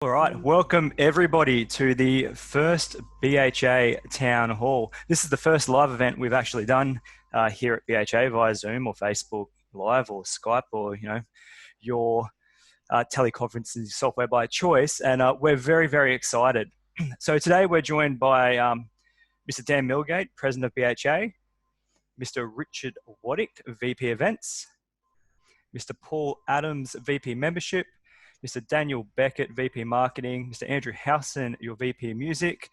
All right, welcome everybody to the first BHA Town Hall. This is the first live event we've actually done here at BHA via Zoom or Facebook Live or Skype or your teleconferencing software by choice, and we're very, very excited. So today we're joined by Mr. Dan Milgate, President of BHA, Mr. Richard Waddick, VP Events, Mr. Paul Adams, VP Membership, Mr. Daniel Beckett, VP Marketing, Mr. Andrew Howson, your VP Music,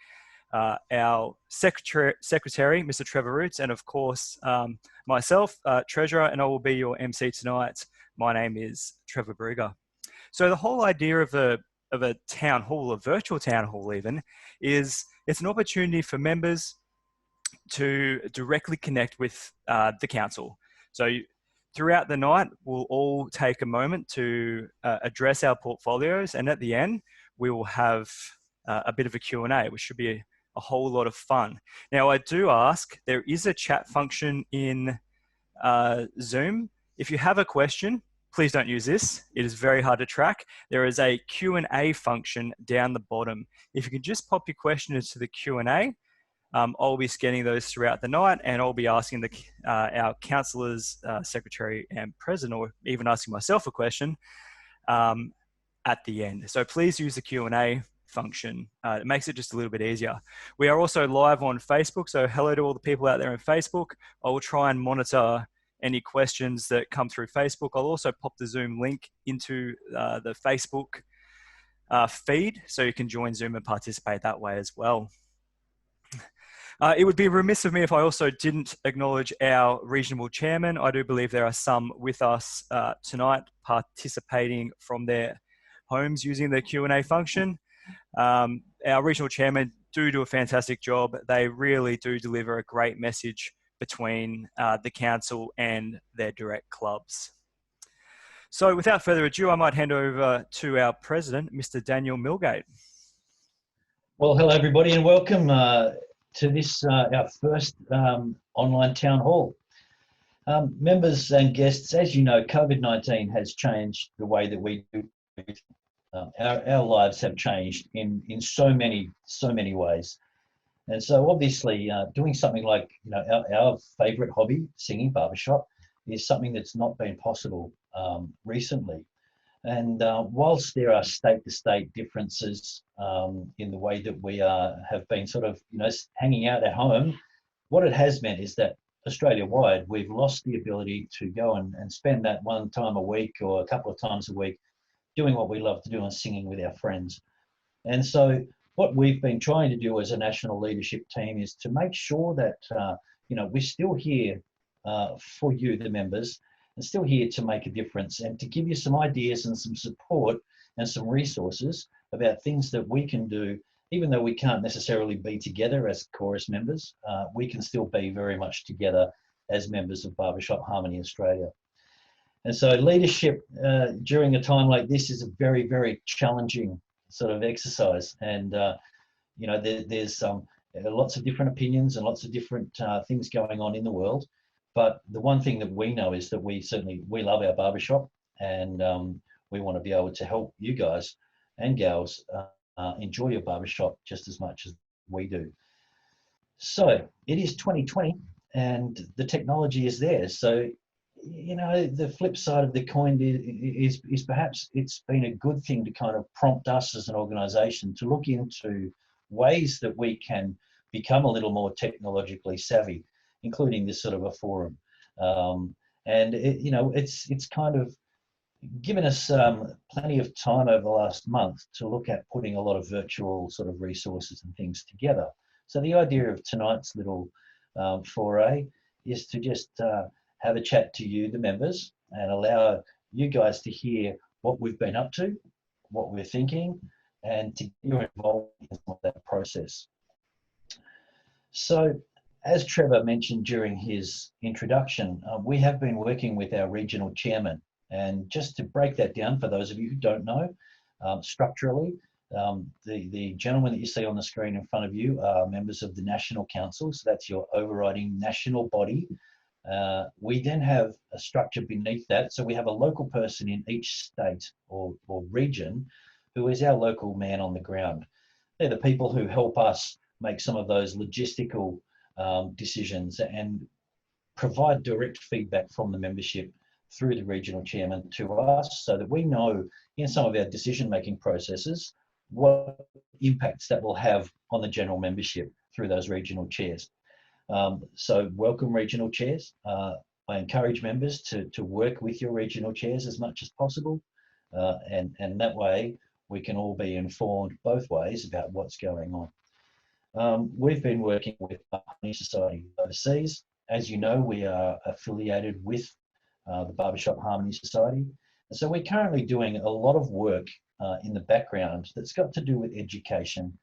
our Secretary, Mr. Trevor Roots, and of course, myself, Treasurer, and I will be your MC tonight. My name is Trevor Brugger. So the whole idea of a town hall, a virtual town hall even, is it's an opportunity for members to directly connect with the council. So throughout the night, we'll all take a moment to address our portfolios, and at the end, we will have a bit of a Q&A, which should be a whole lot of fun. Now, I do ask, there is a chat function in Zoom. If you have a question, please don't use this. It is very hard to track. There is a Q&A function down the bottom. If you can just pop your question into the Q&A, I'll be scanning those throughout the night, and I'll be asking our councillors, secretary and president, or even asking myself a question at the end. So please use the Q&A function. It makes it just a little bit easier. We are also live on Facebook, so hello to all the people out there on Facebook. I will try and monitor any questions that come through Facebook. I'll also pop the Zoom link into the Facebook feed, so you can join Zoom and participate that way as well. It would be remiss of me if I also didn't acknowledge our regional chairman. I do believe there are some with us tonight participating from their homes using the Q&A function. Our regional chairman do a fantastic job. They really do deliver a great message between the council and their direct clubs. So without further ado, I might hand over to our president, Mr. Daniel Milgate. Well, hello everybody and welcome to this, our first online town hall. Members and guests, as you know, COVID-19 has changed the way that we do. Our lives have changed in so many ways. And so obviously doing something like, our favorite hobby, singing, barbershop, is something that's not been possible recently. And whilst there are state-to-state differences in the way that we have been sort of, hanging out at home, what it has meant is that Australia-wide, we've lost the ability to go and spend that one time a week or a couple of times a week doing what we love to do and singing with our friends. And so what we've been trying to do as a national leadership team is to make sure that, we're still here for you, the members, and still here to make a difference and to give you some ideas and some support and some resources about things that we can do. Even though we can't necessarily be together as chorus members, we can still be very much together as members of Barbershop Harmony Australia. And so leadership during a time like this is a very, very challenging sort of exercise. And, there's lots of different opinions and lots of different things going on in the world. But the one thing that we know is that we love our barbershop, and we want to be able to help you guys and gals enjoy your barbershop just as much as we do. So it is 2020 and the technology is there. So, the flip side of the coin is perhaps it's been a good thing to kind of prompt us as an organisation to look into ways that we can become a little more technologically savvy, including this sort of a forum. And it's kind of given us plenty of time over the last month to look at putting a lot of virtual sort of resources and things together. So the idea of tonight's little foray is to just have a chat to you, the members, and allow you guys to hear what we've been up to, what we're thinking, and to get you involved in that process. So, as Trevor mentioned during his introduction, we have been working with our regional chairman. And just to break that down for those of you who don't know, structurally, the gentlemen that you see on the screen in front of you are members of the National Council. So that's your overriding national body. We then have a structure beneath that. So we have a local person in each state or region who is our local man on the ground. They're the people who help us make some of those logistical decisions and provide direct feedback from the membership through the regional chairman to us, so that we know in some of our decision-making processes what impacts that will have on the general membership through those regional chairs. So welcome regional chairs. I encourage members to work with your regional chairs as much as possible, and that way we can all be informed both ways about what's going on. We've been working with Harmony Society overseas. As you know, we are affiliated with the Barbershop Harmony Society. And so we're currently doing a lot of work in the background that's got to do with education,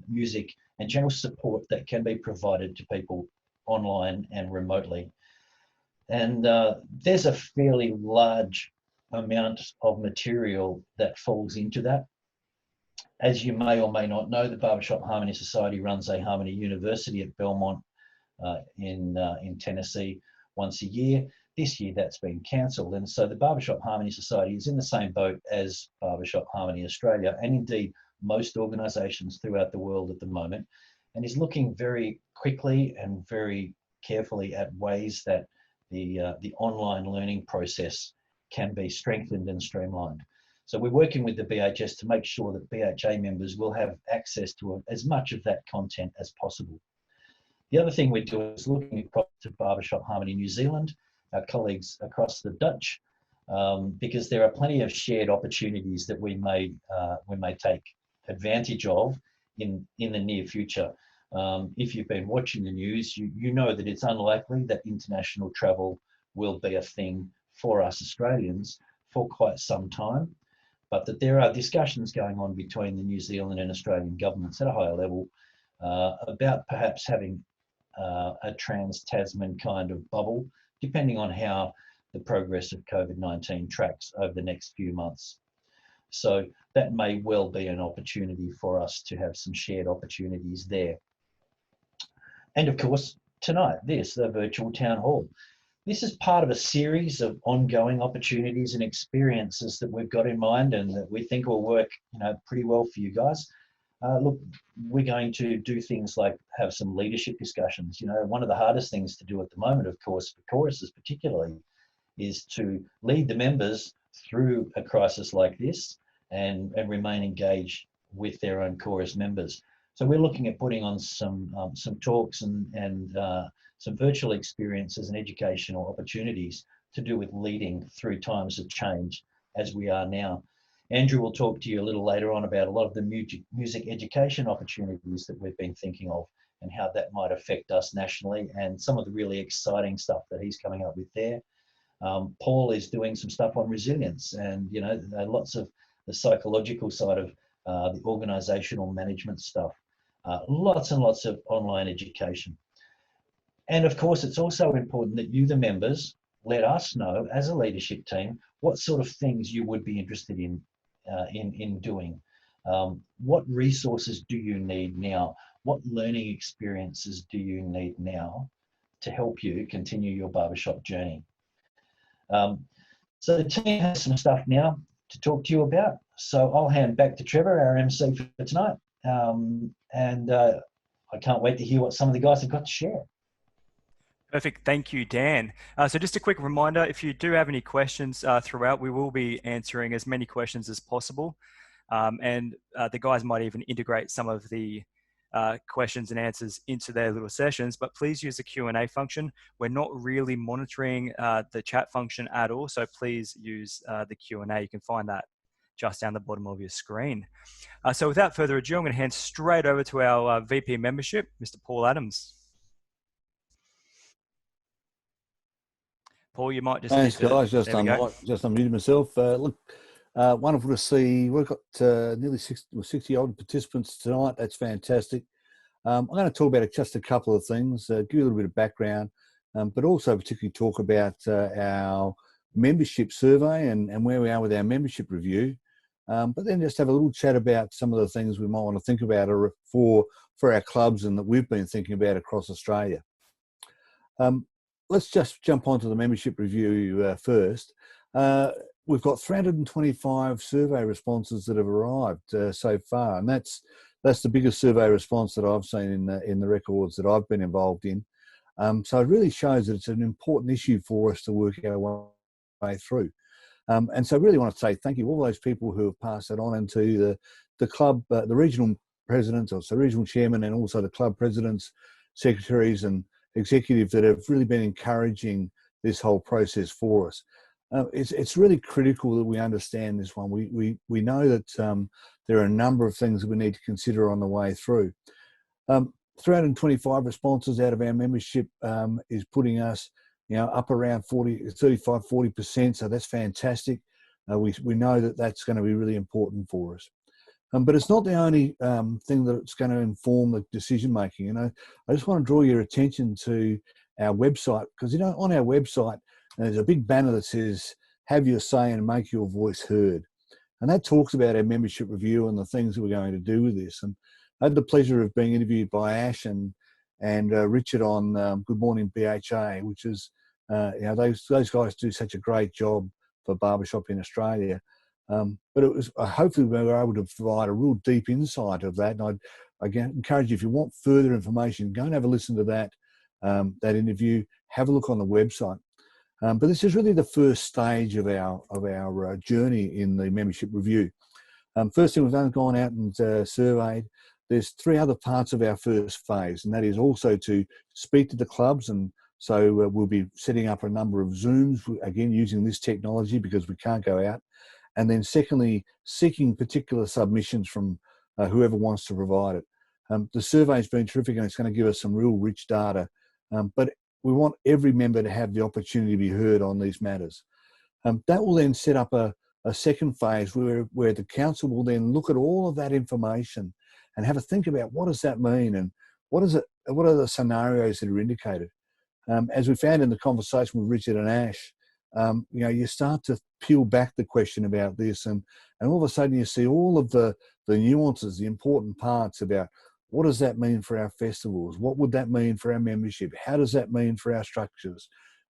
music, and general support that can be provided to people online and remotely. And there's a fairly large amount of material that falls into that. As you may or may not know, the Barbershop Harmony Society runs a Harmony University at Belmont in Tennessee once a year. This year that's been cancelled, and so the Barbershop Harmony Society is in the same boat as Barbershop Harmony Australia, and indeed most organisations throughout the world at the moment, and is looking very quickly and very carefully at ways that the online learning process can be strengthened and streamlined. So we're working with the BHS to make sure that BHA members will have access to as much of that content as possible. The other thing we're doing is looking across to Barbershop Harmony New Zealand, our colleagues across the Dutch, because there are plenty of shared opportunities that we may take advantage of in the near future. If you've been watching the news, you know that it's unlikely that international travel will be a thing for us Australians for quite some time, but that there are discussions going on between the New Zealand and Australian governments at a higher level about perhaps having a trans-Tasman kind of bubble, depending on how the progress of COVID-19 tracks over the next few months. So that may well be an opportunity for us to have some shared opportunities there. And of course, tonight, the virtual town hall. This is part of a series of ongoing opportunities and experiences that we've got in mind and that we think will work, pretty well for you guys. Look, we're going to do things like have some leadership discussions. One of the hardest things to do at the moment, of course, for choruses particularly, is to lead the members through a crisis like this and remain engaged with their own chorus members. So we're looking at putting on some talks and some virtual experiences and educational opportunities to do with leading through times of change as we are now. Andrew will talk to you a little later on about a lot of the music education opportunities that we've been thinking of and how that might affect us nationally, and some of the really exciting stuff that he's coming up with there. Paul is doing some stuff on resilience and, lots of the psychological side of the organisational management stuff. Lots and lots of online education. And of course, it's also important that you, the members, let us know as a leadership team what sort of things you would be interested in doing. What resources do you need now? What learning experiences do you need now to help you continue your barbershop journey? So the team has some stuff now to talk to you about. So I'll hand back to Trevor, our MC for tonight. And I can't wait to hear what some of the guys have got to share. Perfect. Thank you, Dan. So just a quick reminder, if you do have any questions throughout, we will be answering as many questions as possible. And the guys might even integrate some of the questions and answers into their little sessions, but please use the Q&A function. We're not really monitoring the chat function at all, so please use the Q&A. You can find that just down the bottom of your screen. So without further ado, I'm going to hand straight over to our VP membership, Mr. Paul Adams. Paul, you might just Thanks, guys. Just unmuted myself. Look, wonderful to see. We've got nearly 60 odd participants tonight. That's fantastic. I'm going to talk about just a couple of things, give you a little bit of background, but also particularly talk about our membership survey and where we are with our membership review. But then just have a little chat about some of the things we might want to think about for our clubs and that we've been thinking about across Australia. Let's just jump onto the membership review first. we've got 325 survey responses that have arrived so far, and that's the biggest survey response that I've seen in the records that I've been involved in. So it really shows that it's an important issue for us to work our way through. And so I really want to say thank you to all those people who have passed it on, and to the club, the regional presidents, or so regional chairman, and also the club presidents, secretaries and executives that have really been encouraging this whole process for us. It's really critical that we understand this one. We know that there are a number of things that we need to consider on the way through. 325 responses out of our membership is putting us, up around 35-40%. So that's fantastic. We know that that's going to be really important for us. But it's not the only thing that's going to inform the decision making. I just want to draw your attention to our website, because on our website there's a big banner that says "Have your say and make your voice heard," and that talks about our membership review and the things that we're going to do with this. And I had the pleasure of being interviewed by Ash and Richard on Good Morning BHA, which is those guys do such a great job for Barbershop in Australia. But it was hopefully we were able to provide a real deep insight of that. And I encourage you, if you want further information, go and have a listen to that interview. Have a look on the website. But this is really the first stage of our journey in the membership review. First thing, we've gone out and surveyed. There's 3 other parts of our first phase, and that is also to speak to the clubs. And so we'll be setting up a number of Zooms, again using this technology because we can't go out. And then secondly, seeking particular submissions from whoever wants to provide it. The survey's been terrific, and it's going to give us some real rich data. But we want every member to have the opportunity to be heard on these matters. That will then set up a second phase where the council will then look at all of that information and have a think about what does that mean, and what are the scenarios that are indicated. As we found in the conversation with Richard and Ash, you start to peel back the question about this, and all of a sudden you see all of the nuances, the important parts about what does that mean for our festivals? What would that mean for our membership? How does that mean for our structures?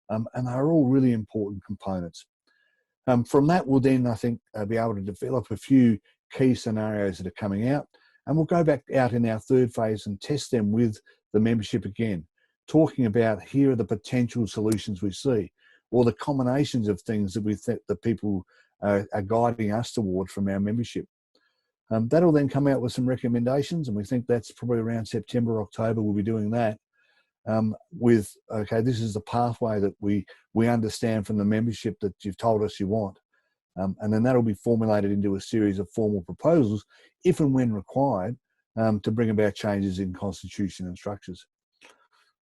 And they're all really important components. From that, we'll then, I think, be able to develop a few key scenarios that are coming out, and we'll go back out in our third phase and test them with the membership again, talking about here are the potential solutions we see, or the combinations of things that we think that people are guiding us towards from our membership. That'll then come out with some recommendations, and we think that's probably around September, October, we'll be doing that. This is the pathway that we understand from the membership that you've told us you want. And then that'll be formulated into a series of formal proposals, if and when required, to bring about changes in constitution and structures.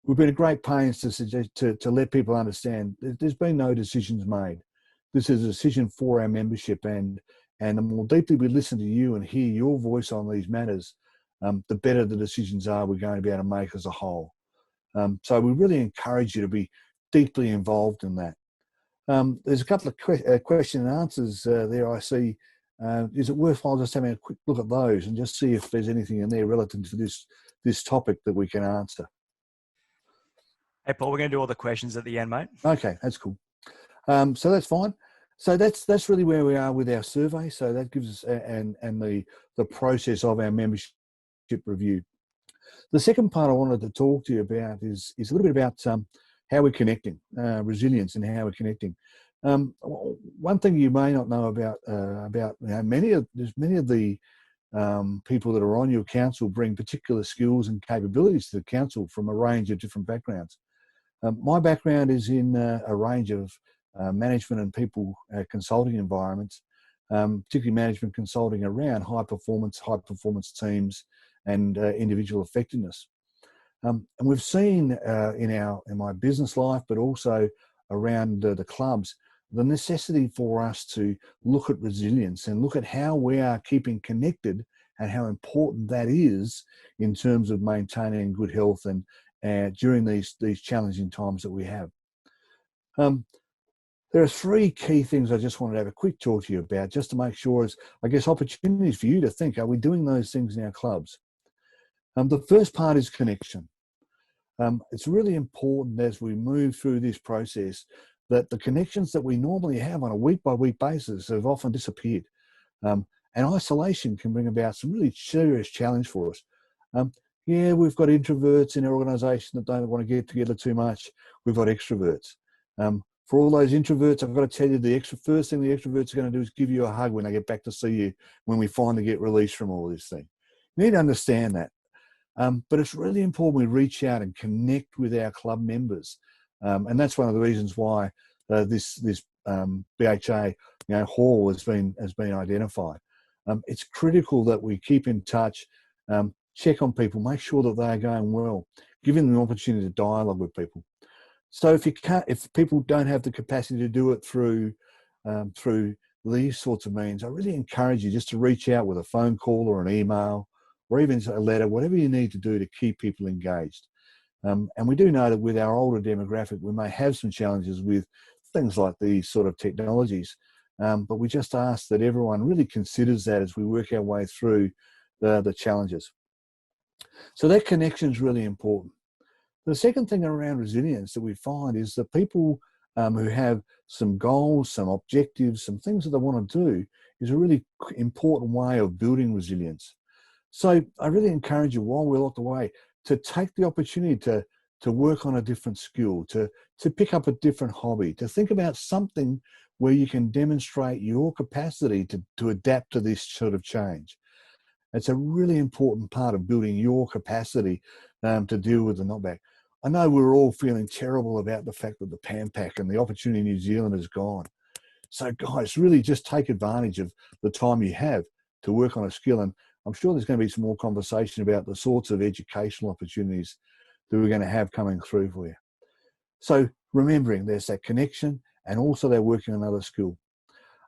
We've been at great pains to let people understand that there's been no decisions made. This is a decision for our membership, and the more deeply we listen to you and hear your voice on these matters, the better the decisions are we're going to be able to make as a whole. So we really encourage you to be deeply involved in that. There's a couple of question and answers there I see. Is it worthwhile just having a quick look at those and just see if there's anything in there relative to this topic that we can answer? Hey, Paul, we're going to do all the questions at the end, mate. Okay, that's cool. So that's fine. So that's really where we are with our survey. So that gives us and the process of our membership review. The second part I wanted to talk to you about is a little bit about how we're connecting, resilience, and how we're connecting. One thing you may not know about many of the people that are on your council bring particular skills and capabilities to the council from a range of different backgrounds. My background is in a range of management and people consulting environments, particularly management consulting around high performance teams and individual effectiveness. And we've seen in my business life, but also around the clubs, the necessity for us to look at resilience and look at how we are keeping connected and how important that is in terms of maintaining good health and during these challenging times that we have. There are 3 key things I just wanted to have a quick talk to you about, just to make sure is, I guess, opportunities for you to think, are we doing those things in our clubs? The first part is connection. It's really important as we move through this process that the connections that we normally have on a week-by-week basis have often disappeared. And isolation can bring about some really serious challenge for us. Yeah, we've got introverts in our organisation that don't want to get together too much. We've got extroverts. For all those introverts, I've got to tell you, the first thing the extroverts are going to do is give you a hug when they get back to see you, when we finally get released from all this thing. You need to understand that. But it's really important we reach out and connect with our club members. And that's one of the reasons why this BHA hall has been identified. It's critical that we keep in touch, check on people, make sure that they are going well, give them the opportunity to dialogue with people. So if people don't have the capacity to do it through these sorts of means, I really encourage you just to reach out with a phone call or an email or even a letter, whatever you need to do to keep people engaged. And we do know that with our older demographic, we may have some challenges with things like these sort of technologies. But we just ask that everyone really considers that as we work our way through the challenges. So that connection is really important. The second thing around resilience that we find is that people who have some goals, some objectives, some things that they want to do is a really important way of building resilience. So I really encourage you, while we're locked away, to take the opportunity to work on a different skill, to pick up a different hobby, to think about something where you can demonstrate your capacity to adapt to this sort of change. It's a really important part of building your capacity to deal with the knockback. I know we're all feeling terrible about the fact that the PAMPAC and the opportunity in New Zealand is gone. So guys, really just take advantage of the time you have to work on a skill. And I'm sure there's going to be some more conversation about the sorts of educational opportunities that we're going to have coming through for you. So remembering there's that connection and also they're working on another skill.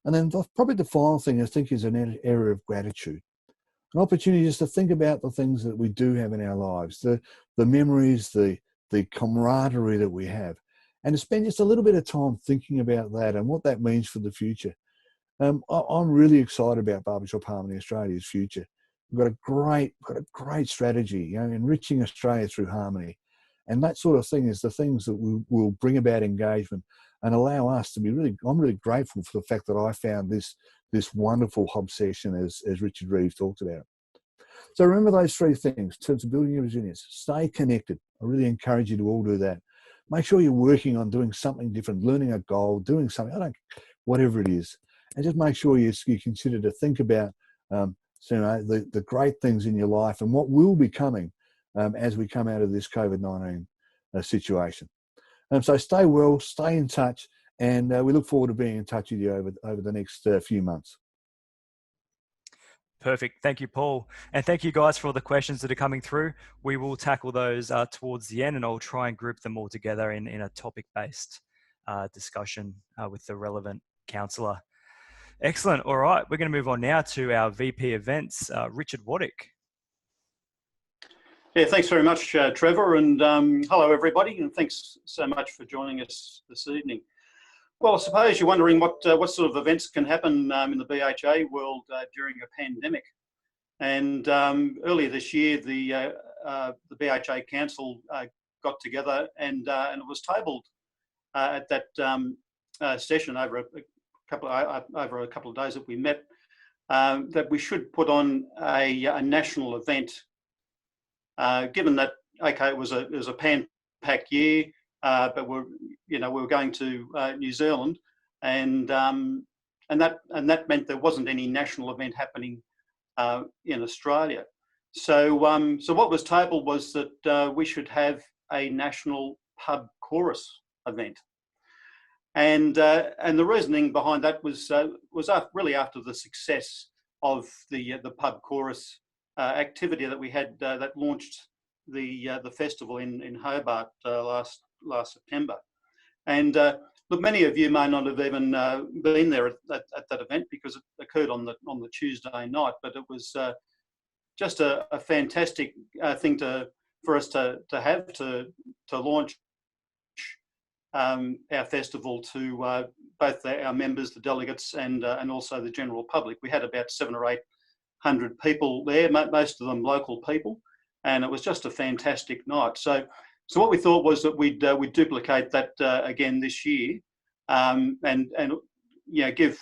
And then probably the final thing I think is an area of gratitude. An opportunity just to think about the things that we do have in our lives, the memories, the camaraderie that we have, and to spend just a little bit of time thinking about that and what that means for the future. I'm really excited about Barbershop Harmony Australia's future. We've got a great strategy, enriching Australia through harmony. And that sort of thing is the things that will bring about engagement and allow us to be I'm really grateful for the fact that I found this wonderful hub session as Richard Reeves talked about. So remember those three things in terms of building your resilience. Stay connected. I really encourage you to all do that. Make sure you're working on doing something different, learning a goal, doing something, whatever it is. And just make sure you consider to think about the great things in your life and what will be coming as we come out of this COVID-19 situation. So stay well, stay in touch, and we look forward to being in touch with you over the next few months. Perfect. Thank you, Paul. And thank you guys for all the questions that are coming through. We will tackle those towards the end, and I'll try and group them all together in a topic-based discussion with the relevant counsellor. Excellent. All right. We're going to move on now to our VP events, Richard Waddick. Yeah, thanks very much, Trevor, and hello, everybody, and thanks so much for joining us this evening. Well, I suppose you're wondering what sort of events can happen in the BHA world during a pandemic. And earlier this year, the BHA Council got together and it was tabled at that session over a couple of days that we met that we should put on a national event. Given that, okay, it was a pan-pack year, but we were going to New Zealand, and that meant there wasn't any national event happening in Australia. So what was tabled was that we should have a national pub chorus event, and the reasoning behind that was really after the success of the pub chorus activity that we had that launched the festival in Hobart last September. And look, many of you may not have even been there at that event because it occurred on the Tuesday night, but it was just a fantastic thing for us to launch our festival to both our members, the delegates, and also the general public. We had about 700 or 800 people there, most of them local people, and it was just a fantastic night. So what we thought was that we'd duplicate that again this year, and give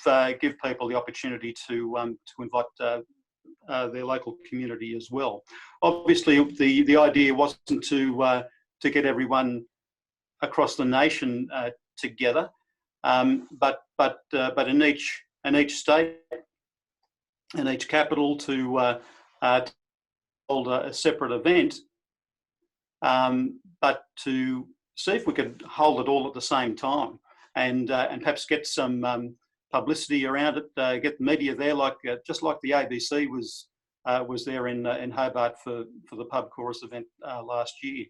people the opportunity to invite their local community as well. Obviously, the idea wasn't to get everyone across the nation together, but in each state and each capital to hold a separate event, but to see if we could hold it all at the same time, and perhaps get some publicity around it, get the media there, just like the ABC was there in Hobart for the pub chorus event last year.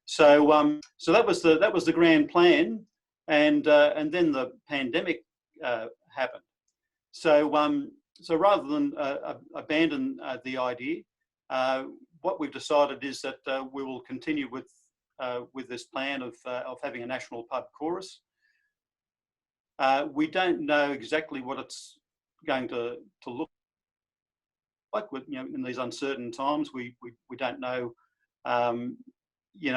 So that was the grand plan, and then the pandemic happened. So rather than abandon the idea, what we've decided is that we will continue with this plan of having a national pub chorus. We don't know exactly what it's going to look like. In these uncertain times, we don't know,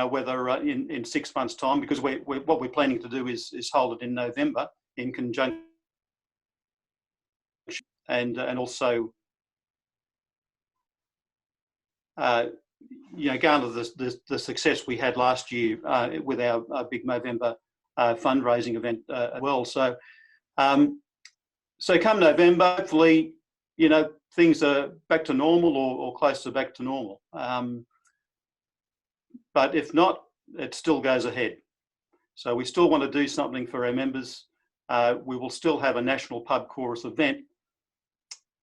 whether in 6 months' time, because what we're planning to do is hold it in November in conjunction, and also garner the success we had last year with our big November fundraising event as well. So come November, hopefully, things are back to normal or close to back to normal. But if not, it still goes ahead. So we still want to do something for our members. We will still have a national pub chorus event.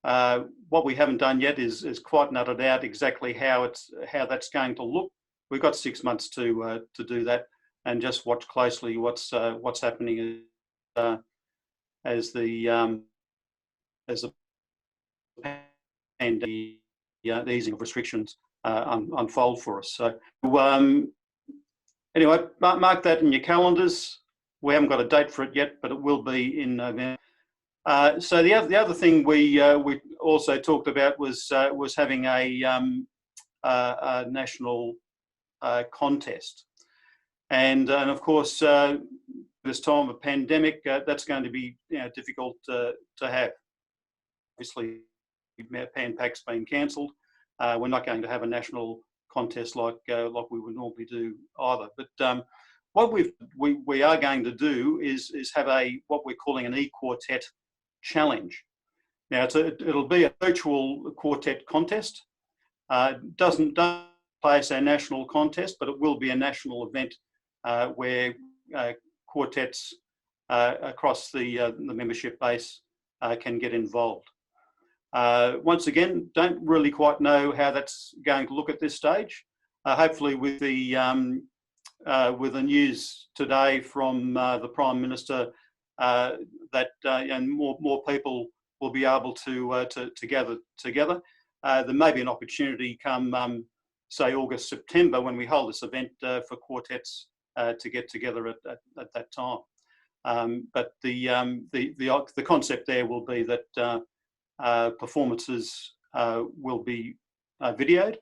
What we haven't done yet is quite nutted out exactly how that's going to look. We've got 6 months to do that, and just watch closely what's happening as the pandemic, the easing of restrictions unfold for us. So anyway, mark that in your calendars. We haven't got a date for it yet, but it will be in November. So the other thing we also talked about was having a national contest, and of course this time of pandemic, that's going to be difficult to have. Obviously, Pan-Pac's been cancelled. We're not going to have a national contest like we would normally do either. But what we are going to do is have what we're calling an E-Quartet challenge. Now it'll be a virtual quartet contest. Doesn't place a national contest, but it will be a national event where quartets across the membership base can get involved. Once again, don't really quite know how that's going to look at this stage. Hopefully, with the news today from the Prime Minister, that and more people will be able to gather together. There may be an opportunity come say August, September, when we hold this event for quartets to get together at that time. But the concept there will be that performances will be videoed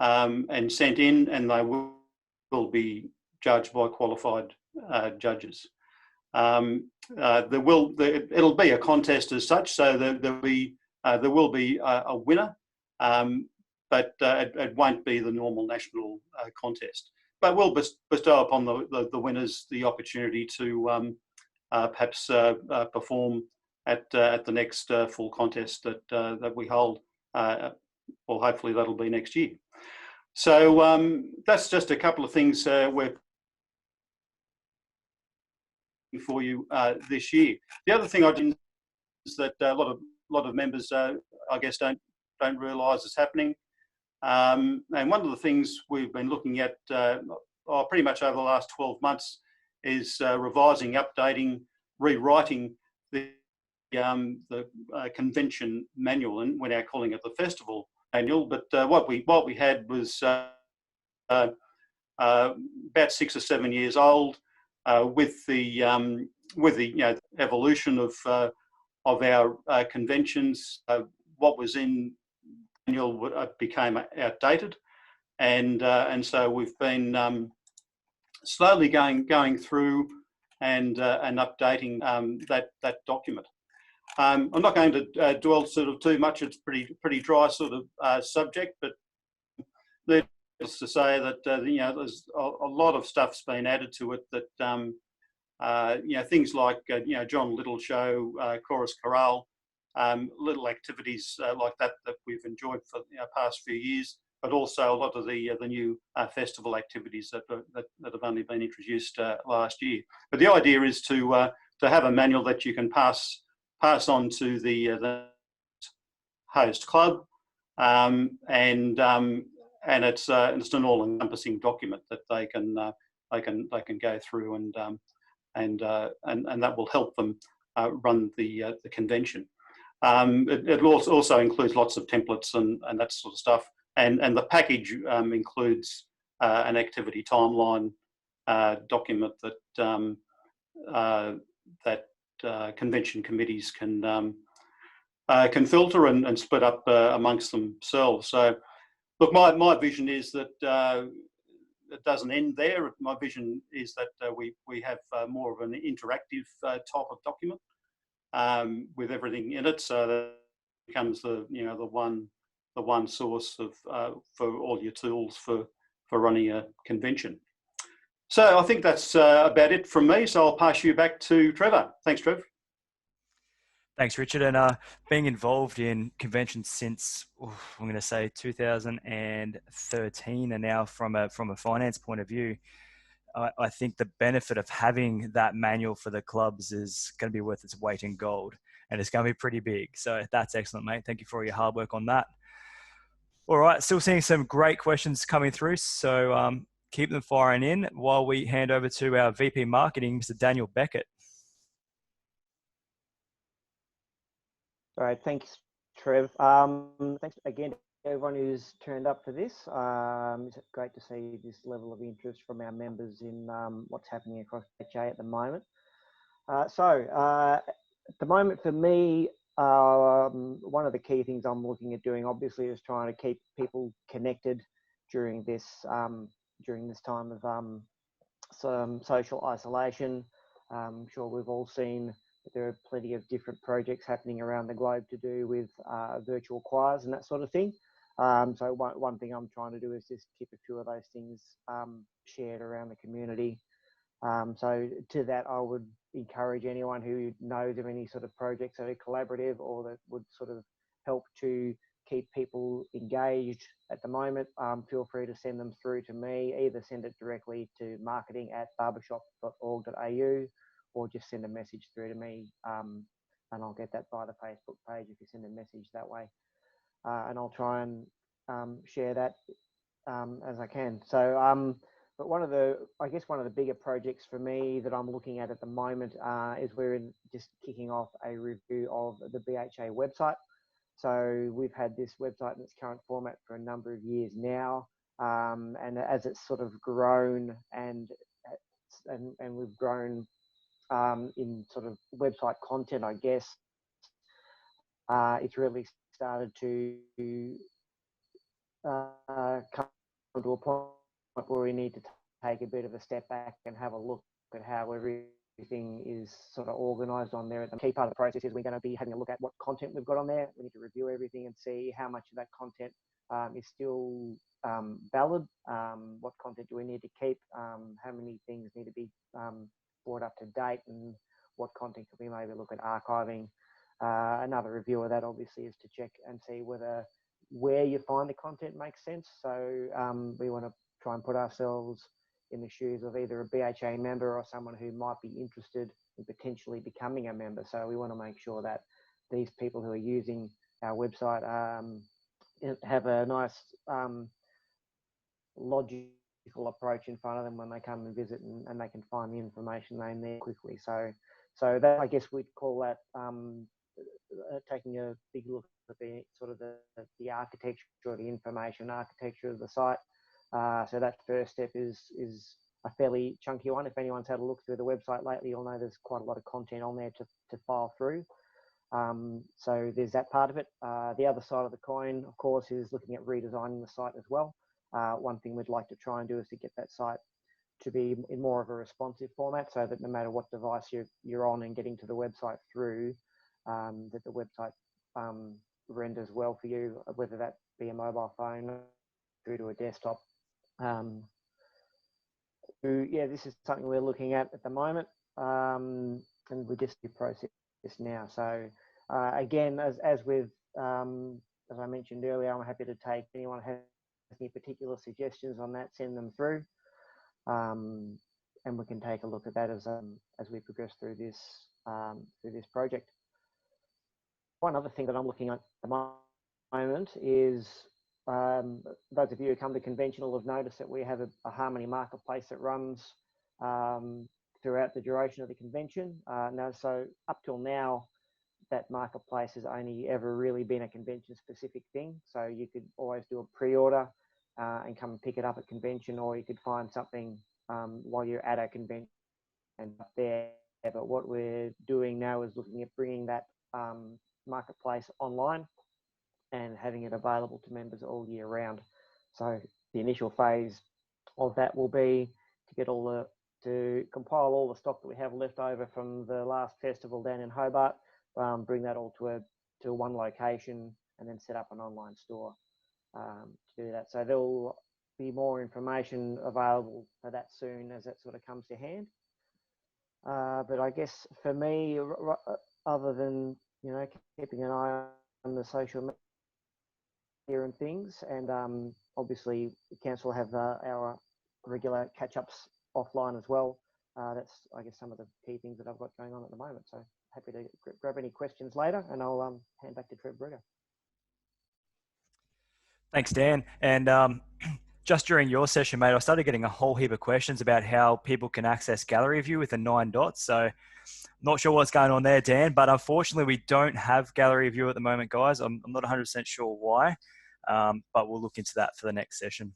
and sent in, and they will be judged by qualified judges. It'll be a contest as such, so there will be a winner, but it won't be the normal national contest. But we'll bestow upon the winners the opportunity to perhaps perform at the next full contest that we hold. Well, hopefully that'll be next year. So that's just a couple of things we're for you this year. The other thing I did is that a lot of members, I guess, don't realise is happening. And one of the things we've been looking at pretty much over the last 12 months is revising, updating, rewriting the convention manual, and we're now calling it the festival manual. But what we had was about 6 or 7 years old. With the evolution of our conventions, what was in manual became outdated, and so we've been slowly going through and updating that document. I'm not going to dwell sort of too much. It's pretty dry sort of subject, but needless to say that there's a lot of stuff's been added to it. That things like John Little Show, Chorus Chorale, little activities like that we've enjoyed for the past few years, but also a lot of the new festival activities that have only been introduced last year. But the idea is to have a manual that you can pass on to the host club, and it's an all-encompassing document that they can go through, and that will help them run the convention. It also includes lots of templates and that sort of stuff, and the package includes an activity timeline document that convention committees can filter and split up amongst themselves. So, look, my vision is that it doesn't end there. My vision is that we have more of an interactive type of document with everything in it, so that it becomes the one source of for all your tools for running a convention. So I think that's about it from me. So I'll pass you back to Trevor. Thanks, Trev. Thanks, Richard. And being involved in conventions since, I'm going to say 2013, and now from a finance point of view, I think the benefit of having that manual for the clubs is going to be worth its weight in gold, and it's going to be pretty big. So that's excellent, mate. Thank you for all your hard work on that. All right, still seeing some great questions coming through, so keep them firing in while we hand over to our VP Marketing, Mr. Daniel Beckett. All right, thanks, Trev. Thanks again to everyone who's turned up for this. It's great to see this level of interest from our members in what's happening across BHA at the moment. At the moment for me, one of the key things I'm looking at doing, obviously, is trying to keep people connected during this time of some social isolation. I'm sure we've all seen that there are plenty of different projects happening around the globe to do with virtual choirs and that sort of thing. So one thing I'm trying to do is just keep a few of those things shared around the community. So to that, I would encourage anyone who knows of any sort of projects that are collaborative or that would sort of help to keep people engaged at the moment, feel free to send them through to me. Either send it directly to marketing@barbershop.org.au or just send a message through to me, and I'll get that via the Facebook page if you send a message that way. And I'll try and share that as I can. So, but one of the bigger projects for me that I'm looking at the moment is we're just kicking off a review of the BHA website. So we've had this website in its current format for a number of years now, and as it's sort of grown and we've grown in sort of website content, I guess, it's really started to come to a point where we need to take a bit of a step back and have a look at how everything is sort of organised on there. The key part of the process is we're going to be having a look at what content we've got on there. We need to review everything and see how much of that content is still valid. What content do we need to keep? How many things need to be brought up to date, and what content could we maybe look at archiving? Another review of that obviously is to check and see where you find the content makes sense. So we want to try and put ourselves in the shoes of either a BHA member or someone who might be interested in potentially becoming a member. So we want to make sure that these people who are using our website have a nice logical approach in front of them when they come and visit, and they can find the information they need quickly. So that, I guess we'd call that taking a big look at the sort of the architecture or the information architecture of the site. So that first step is a fairly chunky one. If anyone's had a look through the website lately, you'll know there's quite a lot of content on there to file through. So there's that part of it. The other side of the coin, of course, is looking at redesigning the site as well. One thing we'd like to try and do is to get that site to be in more of a responsive format, so that no matter what device you're on and getting to the website through, that the website renders well for you, whether that be a mobile phone through to a desktop. Yeah, this is something we're looking at the moment, and we're just in process now. So again, as with as I mentioned earlier, I'm happy to take anyone who has any particular suggestions on that, send them through, and we can take a look at that as we progress through this project. One other thing that I'm looking at the moment is those of you who come to convention will have noticed that we have a Harmony marketplace that runs throughout the duration of the convention. So up till now, that marketplace has only ever really been a convention specific thing. So you could always do a pre-order and come and pick it up at convention, or you could find something while you're at a convention and up there. But what we're doing now is looking at bringing that marketplace online and having it available to members all year round. So the initial phase of that will be to get to compile all the stock that we have left over from the last festival down in Hobart, bring that all to one location, and then set up an online store to do that. So there will be more information available for that soon as that sort of comes to hand. But I guess for me, other than keeping an eye on the social media and things, and obviously the council have our regular catch-ups offline as well. That's, I guess, some of the key things that I've got going on at the moment. So happy to grab any questions later, and I'll hand back to Trev Brugger. Thanks, Dan. And just during your session, mate, I started getting a whole heap of questions about how people can access gallery view with the 9 dots. So not sure what's going on there, Dan, but unfortunately we don't have gallery view at the moment, guys. I'm not 100% sure why, but we'll look into that for the next session.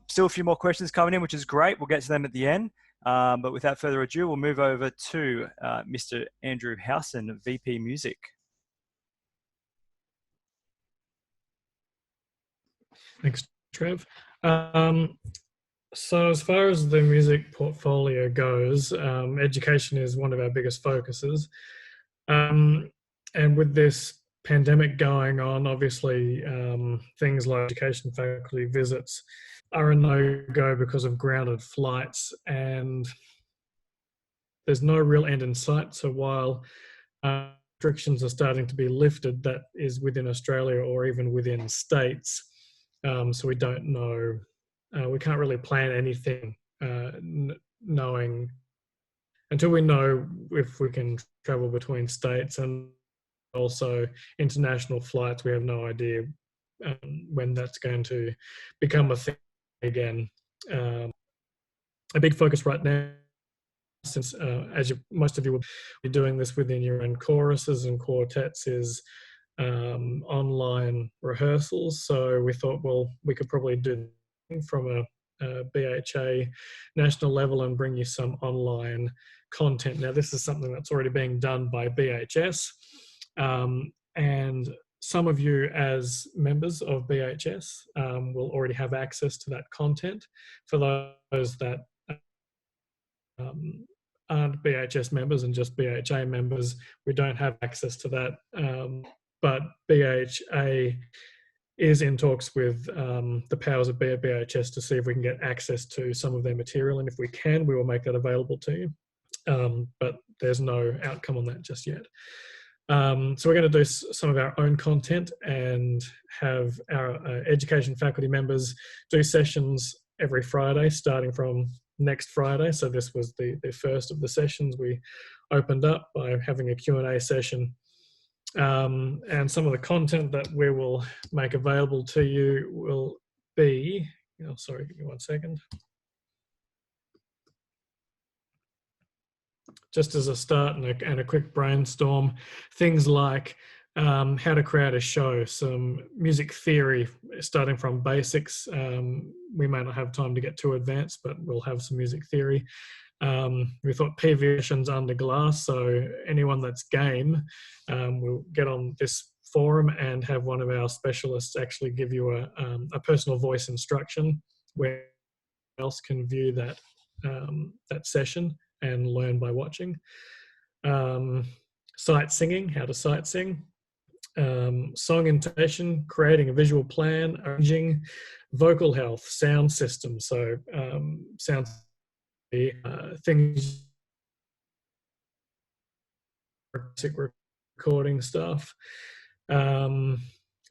Still a few more questions coming in, which is great. We'll get to them at the end. But without further ado, we'll move over to Mr. Andrew Howson, VP Music. Thanks, Trev. So as far as the music portfolio goes, education is one of our biggest focuses. And with this pandemic going on, obviously things like education faculty visits are a no-go because of grounded flights, and there's no real end in sight. So while restrictions are starting to be lifted, that is within Australia or even within states. So we don't know, we can't really plan anything knowing until we know if we can travel between states, and also international flights. We have no idea when that's going to become a thing again. A big focus right now, since as most of you will be doing this within your own choruses and quartets, is online rehearsals. So we thought, well, we could probably do from a BHA national level and bring you some online content. Now, this is something that's already being done by BHS, and some of you as members of BHS will already have access to that content. For those that aren't BHS members and just BHA members, we don't have access to that. But BHA is in talks with the powers of BHS to see if we can get access to some of their material, and if we can, we will make that available to you. But there's no outcome on that just yet. So we're going to do some of our own content and have our education faculty members do sessions every Friday, starting from next Friday. So this was the first of the sessions. We opened up by having a Q&A session. And some of the content that we will make available to you will be, oh, sorry, give me 1 second. Just as a start and a quick brainstorm, things like how to create a show, some music theory, starting from basics. We may not have time to get too advanced, but we'll have some music theory. We thought PV under glass, so anyone that's game will get on this forum and have one of our specialists actually give you a personal voice instruction where else can view that that session and learn by watching. Sight singing, how to sight sing. Song intonation, creating a visual plan, arranging, vocal health, sound system. So sound things, recording stuff,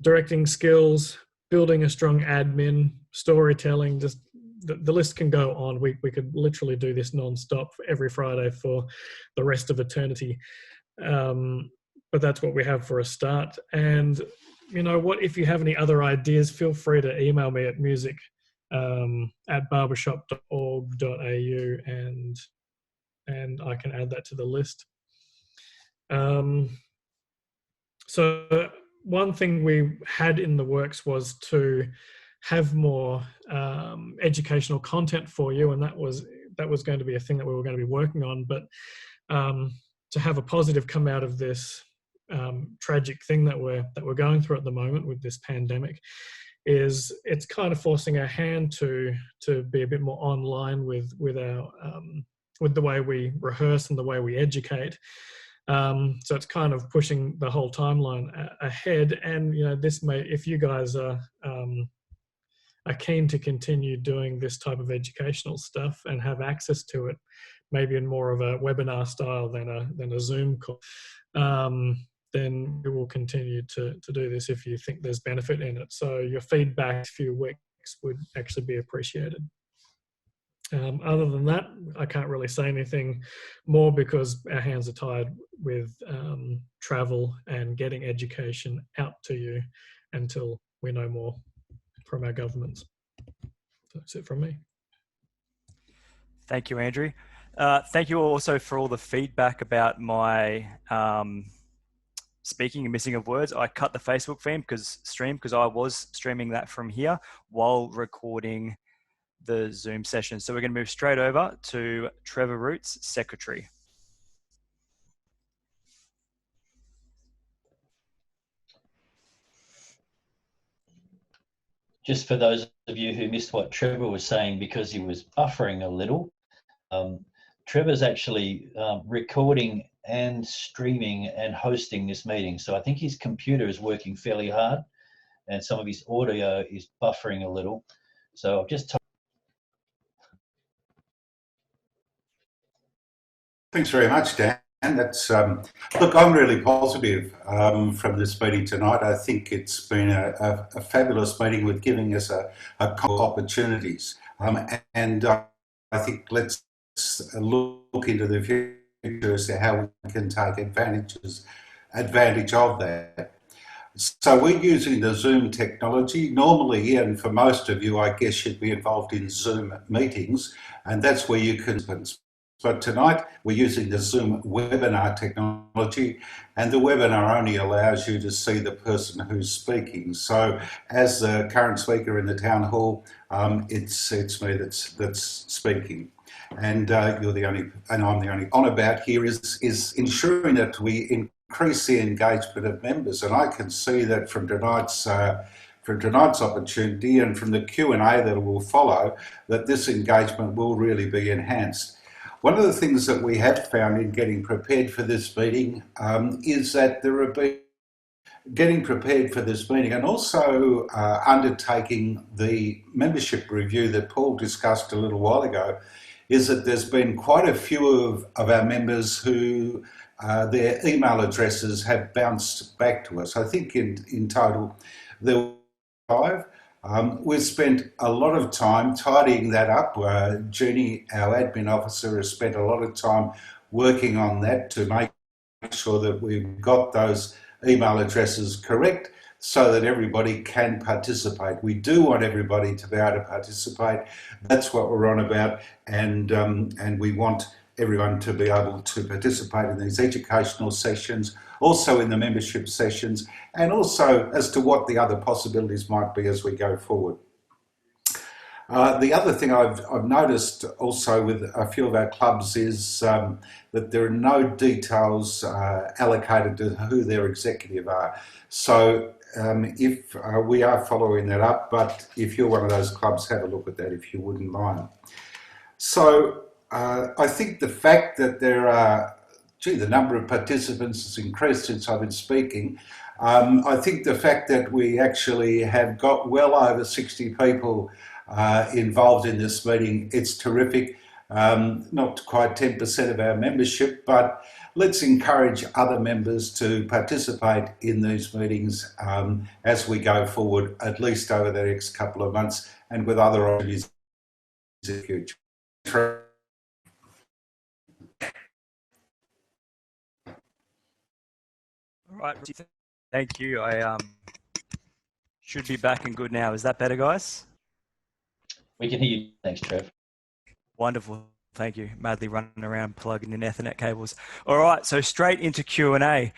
directing skills, building a strong admin, storytelling. Just the list can go on. We could literally do this non-stop every Friday for the rest of eternity. But that's what we have for a start. And you know what, if you have any other ideas, feel free to email me at music@barbershop.org.au and I can add that to the list. So one thing we had in the works was to have more educational content for you, and that was going to be a thing that we were going to be working on. But to have a positive come out of this tragic thing that we're going through at the moment with this pandemic is it's kind of forcing our hand to be a bit more online with our with the way we rehearse and the way we educate. So it's kind of pushing the whole timeline ahead. And you know, this may, if you guys are keen to continue doing this type of educational stuff and have access to it, maybe in more of a webinar style than a Zoom call, then we will continue to do this if you think there's benefit in it. So your feedback a few weeks would actually be appreciated. Other than that, I can't really say anything more because our hands are tied with travel and getting education out to you until we know more from our governments. That's it from me. Thank you, Andrew. Thank you also for all the feedback about my speaking and missing of words. I cut the Facebook stream because I was streaming that from here while recording the Zoom session. So we're going to move straight over to Trevor Roots, Secretary. Just for those of you who missed what Trevor was saying, because he was buffering a little, Trevor's actually recording and streaming and hosting this meeting. So I think his computer is working fairly hard and some of his audio is buffering a little. So I've just Thanks very much, Dan. That's look, I'm really positive from this meeting tonight. I think it's been a fabulous meeting with giving us a opportunities, and I think let's look into the future as to how we can take advantage of that. So we're using the Zoom technology. Normally, and for most of you, I guess you'd be involved in Zoom meetings, and that's where you can. But tonight we're using the Zoom webinar technology, and the webinar only allows you to see the person who's speaking. So as the current speaker in the town hall, it's me that's speaking. And you're the only, and I'm the only on about here is ensuring that we increase the engagement of members. And I can see that from tonight's opportunity and from the Q&A that will follow, that this engagement will really be enhanced. One of the things that we have found in getting prepared for this meeting is that there have been getting prepared for this meeting and also undertaking the membership review that Paul discussed a little while ago, is that there's been quite a few of our members who their email addresses have bounced back to us. I think in total there were 5. We've spent a lot of time tidying that up. Jeannie, our admin officer, has spent a lot of time working on that to make sure that we've got those email addresses correct so that everybody can participate. We do want everybody to be able to participate. That's what we're on about, and we want everyone to be able to participate in these educational sessions, also in the membership sessions, and also as to what the other possibilities might be as we go forward. The other thing I've noticed also with a few of our clubs is that there are no details allocated to who their executive are. So if we are following that up, but if you're one of those clubs, have a look at that if you wouldn't mind. So I think the fact that there are, the number of participants has increased since I've been speaking. I think the fact that we actually have got well over 60 people involved in this meeting, it's terrific. Not quite 10% of our membership, but let's encourage other members to participate in these meetings as we go forward, at least over the next couple of months, and with other opportunities in the future. All right, thank you. I should be back and good now. Is that better, guys? We can hear you. Thanks, Trev. Wonderful. Thank you. Madly running around plugging in Ethernet cables. All right, so straight into Q&A.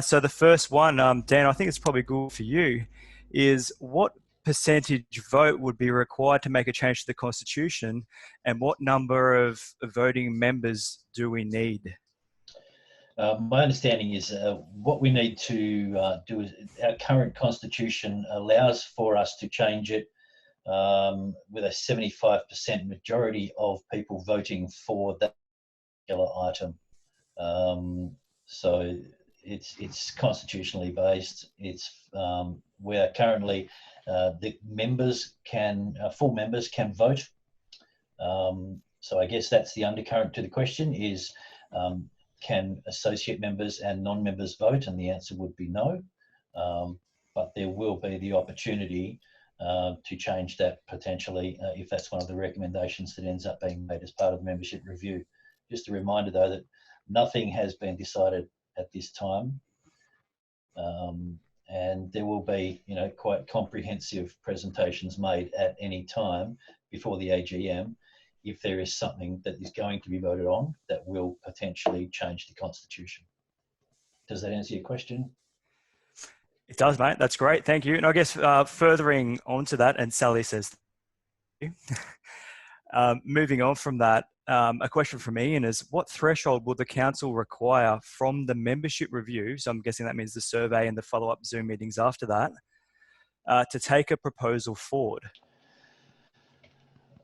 So the first one, Dan, I think it's probably good for you, is what percentage vote would be required to make a change to the Constitution, and what number of voting members do we need? My understanding is what we need to do is our current Constitution allows for us to change it with a 75% majority of people voting for that particular item. So it's constitutionally based. It's where currently the members can, full members can vote. So I guess that's the undercurrent to the question is, can associate members and non-members vote? And the answer would be no. But there will be the opportunity to change that potentially if that's one of the recommendations that ends up being made as part of the membership review. Just a reminder though that nothing has been decided at this time. And there will be, quite comprehensive presentations made at any time before the AGM if there is something that is going to be voted on that will potentially change the Constitution. Does that answer your question? It does, mate. That's great. Thank you. And I guess furthering on to that, and Sally says, moving on from that, a question from Ian is, what threshold will the council require from the membership review, so I'm guessing that means the survey and the follow-up Zoom meetings after that, to take a proposal forward?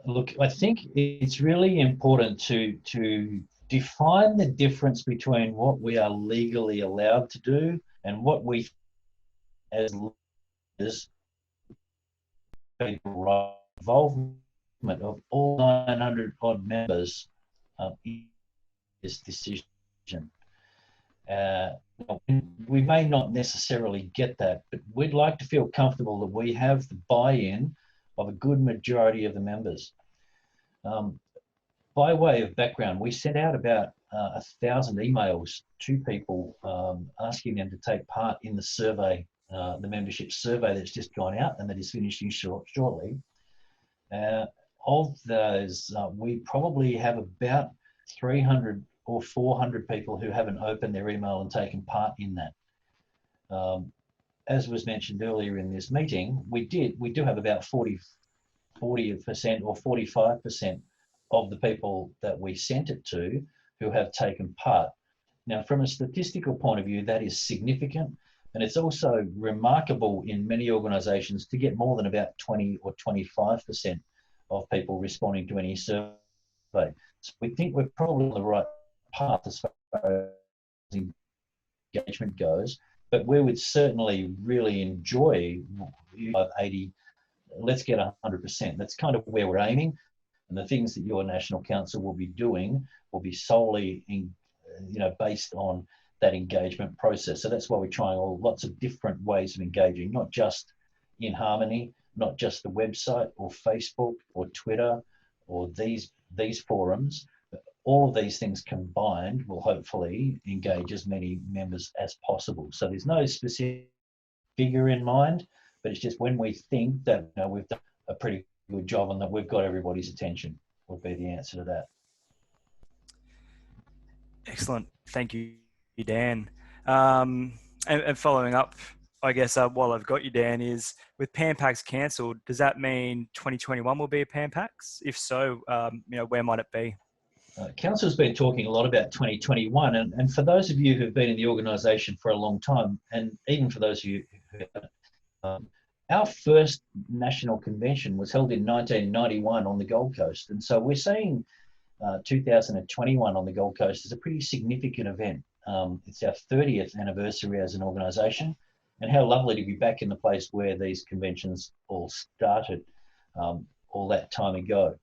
Look, I think it's really important to define the difference between what we are legally allowed to do and what we as leaders, people, involvement of all 900 odd members in this decision. We may not necessarily get that, but we'd like to feel comfortable that we have the buy-in of a good majority of the members. By way of background, we sent out about 1,000 emails to people asking them to take part in the survey, the membership survey that's just gone out and that is finishing shortly. Of those, we probably have about 300 or 400 people who haven't opened their email and taken part in that. As was mentioned earlier in this meeting, we do have about 40% or 45% of the people that we sent it to who have taken part. Now, from a statistical point of view, that is significant, and it's also remarkable in many organisations to get more than about 20 or 25% of people responding to any survey. So we think we're probably on the right path as far as engagement goes, but we would certainly really enjoy 80. Let's get 100%. That's kind of where we're aiming, and the things that your National Council will be doing will be solely based on that engagement process. So that's why we're trying lots of different ways of engaging, not just in Harmony, not just the website or Facebook or Twitter or these forums. But all of these things combined will hopefully engage as many members as possible. So there's no specific figure in mind, but it's just when we think that we've done a pretty good job and that we've got everybody's attention would be the answer to that. Excellent. Thank you, Dan. And following up, I guess while I've got you, Dan, is with PANPACs cancelled, does that mean 2021 will be a PANPACs? If so, where might it be? Council's been talking a lot about 2021, and for those of you who've been in the organisation for a long time, and even for those of you who haven't, our first national convention was held in 1991 on the Gold Coast. And so we're seeing 2021 on the Gold Coast as a pretty significant event. It's our 30th anniversary as an organisation, and how lovely to be back in the place where these conventions all started all that time ago.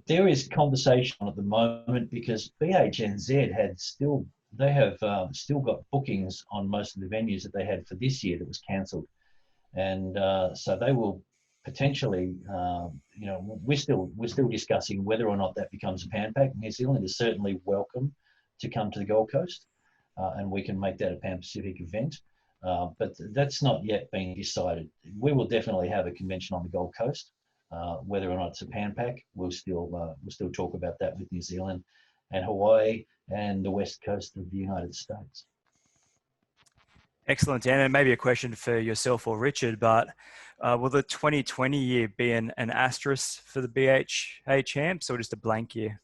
There is conversation at the moment because BHNZ have still got bookings on most of the venues that they had for this year that was cancelled, and so they will potentially, we're still discussing whether or not that becomes a pan pack. New Zealand is certainly welcome to come to the Gold Coast, and we can make that a Pan Pacific event. But that's not yet been decided. We will definitely have a convention on the Gold Coast. Whether or not it's a pan pack, we'll still talk about that with New Zealand and Hawaii and the west coast of the United States. Excellent, Dan. And maybe a question for yourself or Richard, but will the 2020 year be an asterisk for the BHA champs or just a blank year?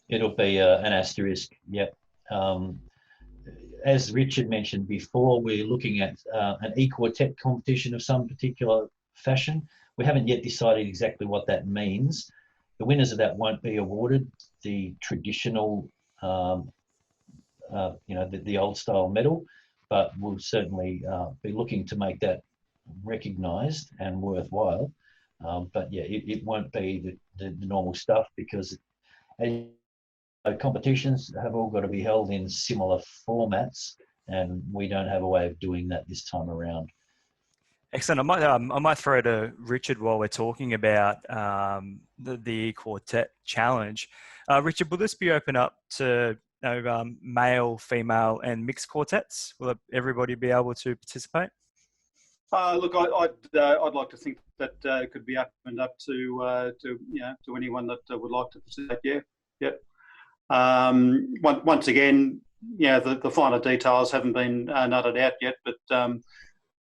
It'll be an asterisk, yep. As Richard mentioned before, we're looking at an e-quartet competition of some particular fashion. We haven't yet decided exactly what that means. The winners of that won't be awarded the traditional, the old style medal, but we'll certainly be looking to make that recognised and worthwhile. But yeah, it won't be the normal stuff because competitions have all got to be held in similar formats, and we don't have a way of doing that this time around. Excellent. I might throw to Richard while we're talking about the quartet challenge. Richard, will this be open up to male, female, and mixed quartets? Will everybody be able to participate? Look, I'd like to think that it could be opened up to anyone that would like to participate. Once again, the finer details haven't been nutted out yet, but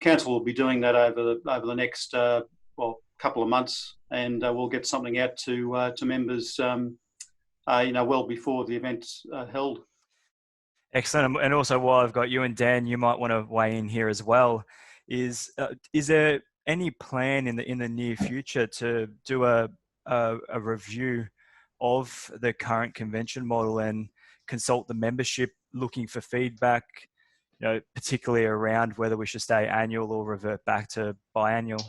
Council will be doing that over the next couple of months, and we'll get something out to members well before the event's held. Excellent. And also, while I've got you and Dan, you might want to weigh in here as well. Is there any plan in the near future to do a review of the current convention model and consult the membership, looking for feedback, particularly around whether we should stay annual or revert back to biannual?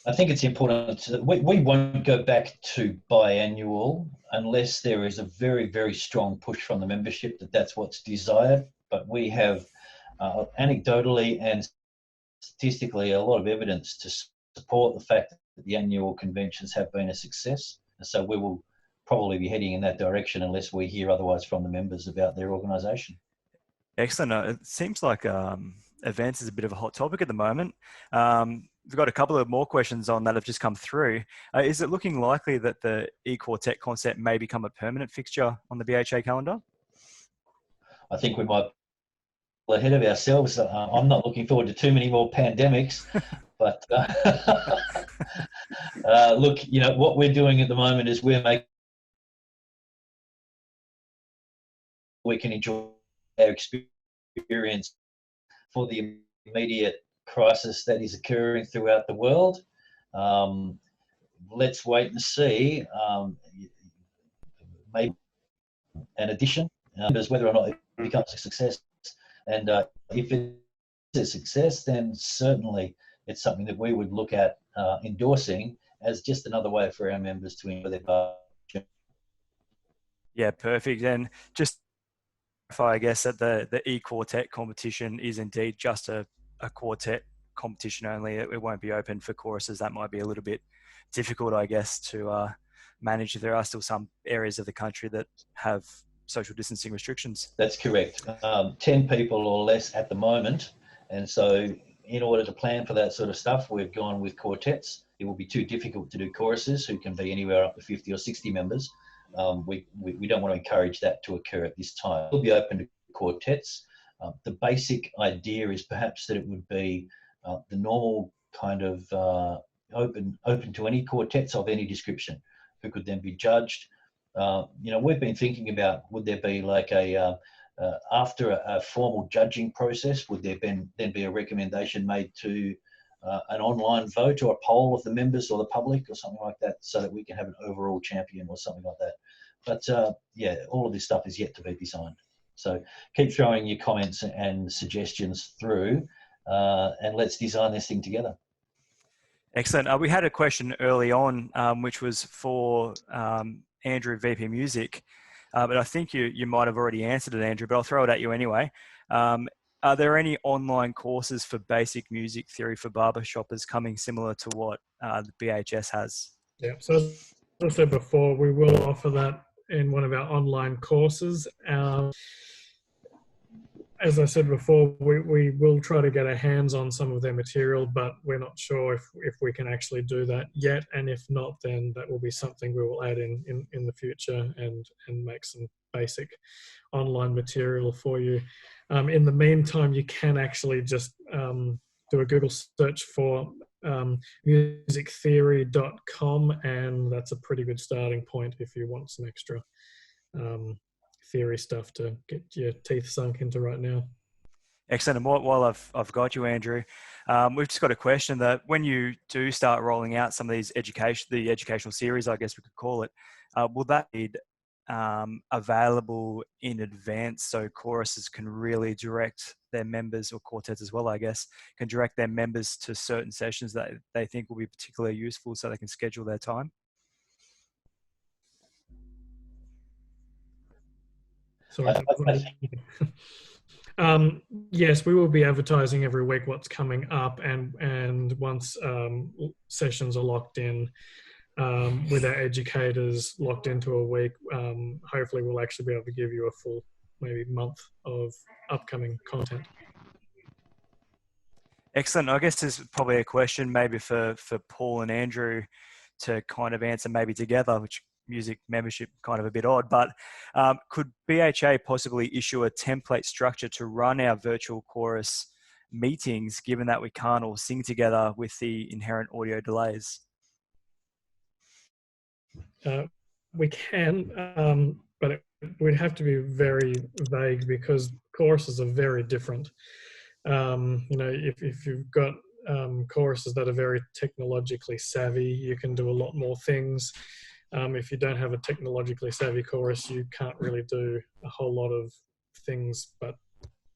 I think it's important. We won't go back to biannual unless there is a very, very strong push from the membership that that's what's desired. But we have anecdotally and statistically a lot of evidence to support the fact that the annual conventions have been a success. So we will probably be heading in that direction unless we hear otherwise from the members about their organisation. Excellent. It seems like events is a bit of a hot topic at the moment. We've got a couple of more questions on that have just come through. Is it looking likely that the e-quartet concept may become a permanent fixture on the BHA calendar? I think we might be ahead of ourselves. I'm not looking forward to too many more pandemics, but look, what we're doing at the moment is we're making we can enjoy our experience for the immediate crisis that is occurring throughout the world. Let's wait and see. Maybe an addition as whether or not it becomes a success. And if it's a success, then certainly it's something that we would look at endorsing as just another way for our members to enjoy their budget. Yeah, perfect. And just I guess that the e-quartet competition is indeed just a quartet competition only. It won't be open for choruses. That might be a little bit difficult, I guess, to manage. There are still some areas of the country that have social distancing restrictions. That's correct. 10 people or less at the moment. And so in order to plan for that sort of stuff, we've gone with quartets. It will be too difficult to do choruses who can be anywhere up to 50 or 60 members. We don't want to encourage that to occur at this time. We'll be open to quartets. The basic idea is perhaps that it would be the normal kind of open to any quartets of any description who could then be judged. We've been thinking about would there be like a after a formal judging process, would there then be a recommendation made to an online vote or a poll of the members or the public or something like that, so that we can have an overall champion or something like that? But yeah, all of this stuff is yet to be designed. So keep throwing your comments and suggestions through, and let's design this thing together. Excellent. We had a question early on, which was for Andrew, VP Music, but I think you might have already answered it, Andrew, but I'll throw it at you anyway. Are there any online courses for basic music theory for barbershoppers coming similar to what the BHS has? Yeah, so as I said before, we will offer that in one of our online courses. As I said before, we will try to get our hands on some of their material, but we're not sure if we can actually do that yet. And if not, then that will be something we will add in the future and make some basic online material for you. In the meantime, you can actually just do a Google search for musictheory.com, and that's a pretty good starting point if you want some extra theory stuff to get your teeth sunk into right now. Excellent. And while I've got you, Andrew, we've just got a question that when you do start rolling out some of these the educational series, I guess we could call it, will that be available in advance so choruses can really direct their members, or quartets as well, I guess, can direct their members to certain sessions that they think will be particularly useful so they can schedule their time? Sorry. Yes, we will be advertising every week what's coming up, and once sessions are locked in with our educators locked into a week, hopefully we'll actually be able to give you a full maybe month of upcoming content. Excellent. I guess there's probably a question maybe for Paul and Andrew to kind of answer maybe together, which music membership kind of a bit odd, but could BHA possibly issue a template structure to run our virtual chorus meetings, given that we can't all sing together with the inherent audio delays? We can, but it would have to be very vague because choruses are very different. You know, if you've got choruses that are very technologically savvy, you can do a lot more things. If you don't have a technologically savvy chorus, you can't really do a whole lot of things but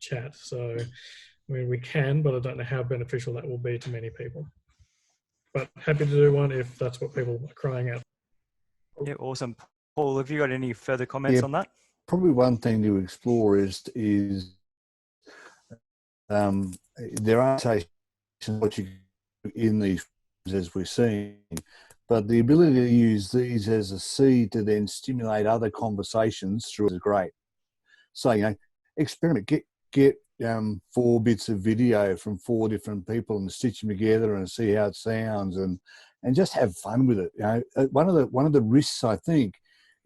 chat. So, I mean, we can, but I don't know how beneficial that will be to many people. But happy to do one if that's what people are crying out. Yeah, awesome. Paul, have you got any further comments on that? Probably one thing to explore is there are what you in these as we're seeing, but the ability to use these as a seed to then stimulate other conversations through is great. So, you know, experiment, get 4 bits of video from 4 different people and stitch them together and see how it sounds, and just have fun with it. You know, one of the risks, I think,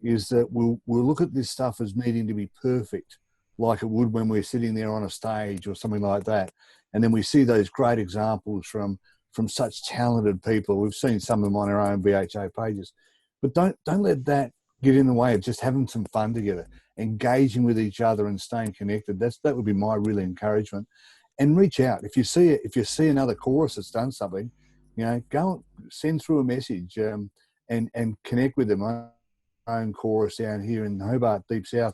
is that we'll look at this stuff as needing to be perfect, like it would when we're sitting there on a stage or something like that. And then we see those great examples from such talented people. We've seen some of them on our own BHA pages. But don't let that get in the way of just having some fun together, engaging with each other and staying connected. That would be my real encouragement. And reach out. If you see another chorus that's done something, you know, go and send through a message and connect with them. My own chorus down here in Hobart, Deep South,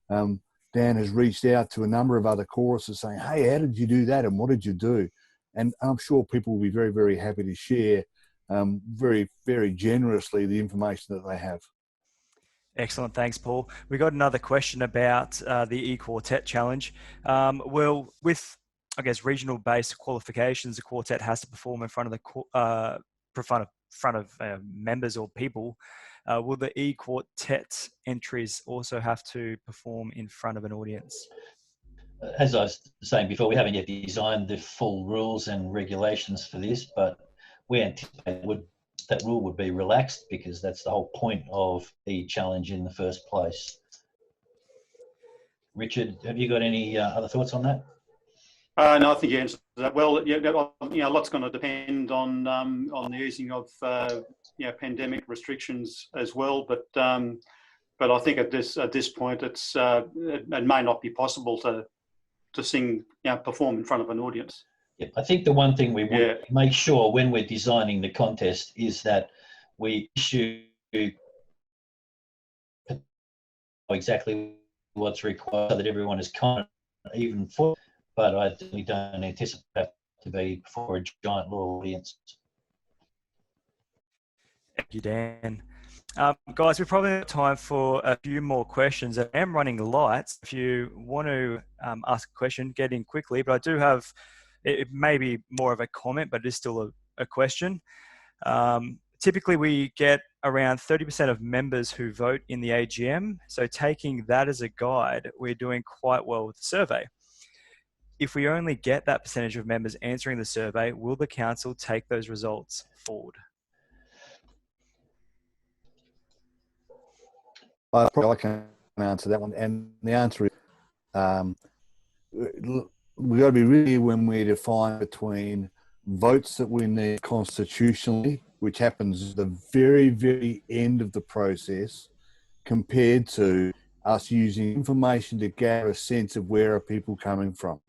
Dan has reached out to a number of other choruses saying, hey, how did you do that and what did you do? And I'm sure people will be very, very happy to share very, very generously the information that they have. Excellent. Thanks, Paul. We got another question about the E-Quartet Challenge. Well, with, I guess, regional-based qualifications, the quartet has to perform in front of members or people. Will the E-Quartet entries also have to perform in front of an audience? As I was saying before, we haven't yet designed the full rules and regulations for this, but we anticipate that rule would be relaxed because that's the whole point of the challenge in the first place. Richard, have you got any other thoughts on that? No, I think you answered that well. Yeah, a lot's going to depend on the easing of pandemic restrictions as well. But I think at this point, it may not be possible to sing, perform in front of an audience. Yeah, I think the one thing we would make sure when we're designing the contest is that we issue exactly what's required so that everyone is kind of even foot, but I definitely don't anticipate that to be for a giant loyal audience. Thank you, Dan. Guys, we probably have time for a few more questions. I am running lights. If you want to ask a question, get in quickly, but I do have, it may be more of a comment, but it is still a question. Typically, we get around 30% of members who vote in the AGM. So taking that as a guide, we're doing quite well with the survey. If we only get that percentage of members answering the survey, will the council take those results forward? I can answer that one. And the answer is, we've got to be really when we define between votes that we need constitutionally, which happens at the very, very end of the process, compared to us using information to gather a sense of where are people coming from.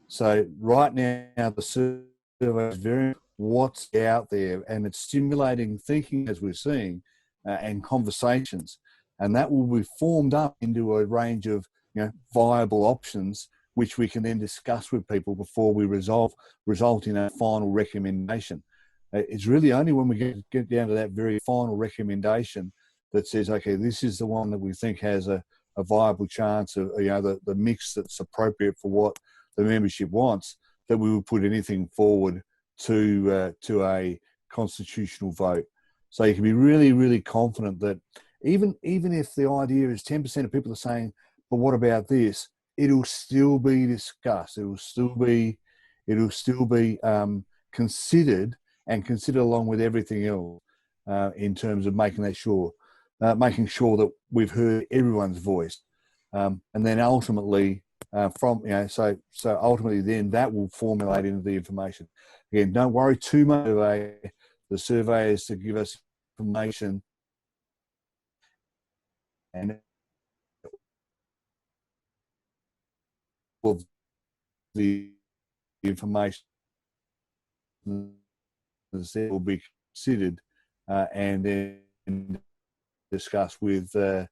So right now, the survey is very what's out there, and it's stimulating thinking, as we're seeing, and conversations. And that will be formed up into a range of viable options, which we can then discuss with people before we result in a final recommendation. It's really only when we get down to that very final recommendation that says, okay, this is the one that we think has a viable chance of the mix that's appropriate for what the membership wants, that we will put anything forward to a constitutional vote. So you can be really, really confident that even if the idea is 10% of people are saying, but what about this? It'll still be discussed. It'll still be considered, and considered along with everything else in terms of making sure that we've heard everyone's voice, and then ultimately so ultimately then that will formulate into the information. Again, don't worry too much about the surveyors to give us information, and of the information will be considered and then discussed with the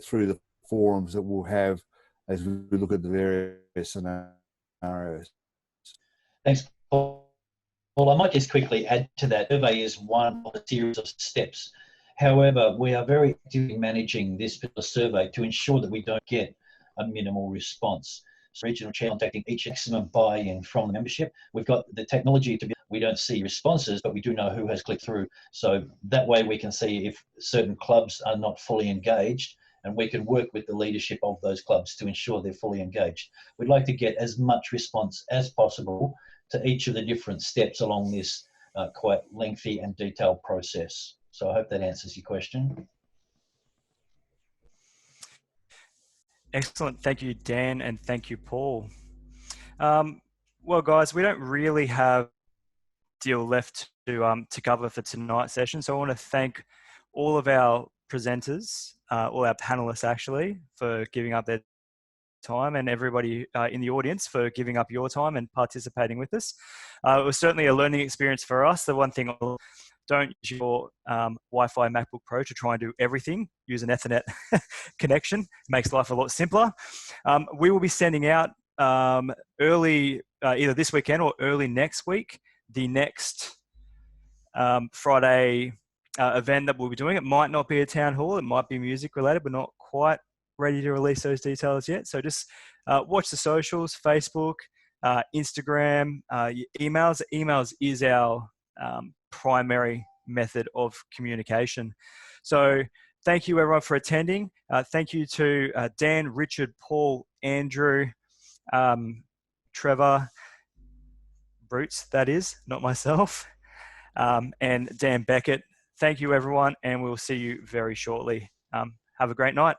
through the forums that we'll have as we look at the various scenarios. Thanks, Paul. Well, I might just quickly add to that. Survey is one of a series of steps. However, we are very actively managing this particular survey to ensure that we don't get a minimal response. So regional chair contacting each maximum buy-in from the membership. We've got the technology we don't see responses, but we do know who has clicked through. So that way we can see if certain clubs are not fully engaged, and we can work with the leadership of those clubs to ensure they're fully engaged. We'd like to get as much response as possible to each of the different steps along this quite lengthy and detailed process. So I hope that answers your question. Excellent. Thank you, Dan, and thank you, Paul. Well, guys, we don't really have a deal left to cover for tonight's session, so I want to thank all of our presenters, all our panelists actually, for giving up their time, and everybody in the audience for giving up your time and participating with us. It was certainly a learning experience for us. The one thing, don't use your Wi-Fi MacBook Pro to try and do everything. Use an Ethernet connection. It makes life a lot simpler. We will be sending out early, either this weekend or early next week, the next Friday event that we'll be doing. It might not be a town hall. It might be music related. We're not quite ready to release those details yet. So just watch the socials, Facebook, Instagram, emails. Emails is our primary method of communication. So thank you everyone for attending. Thank you to Dan, Richard, Paul, Andrew, Trevor, Brutes, that is, not myself, and Dan Beckett. Thank you everyone, and we'll see you very shortly. Have a great night.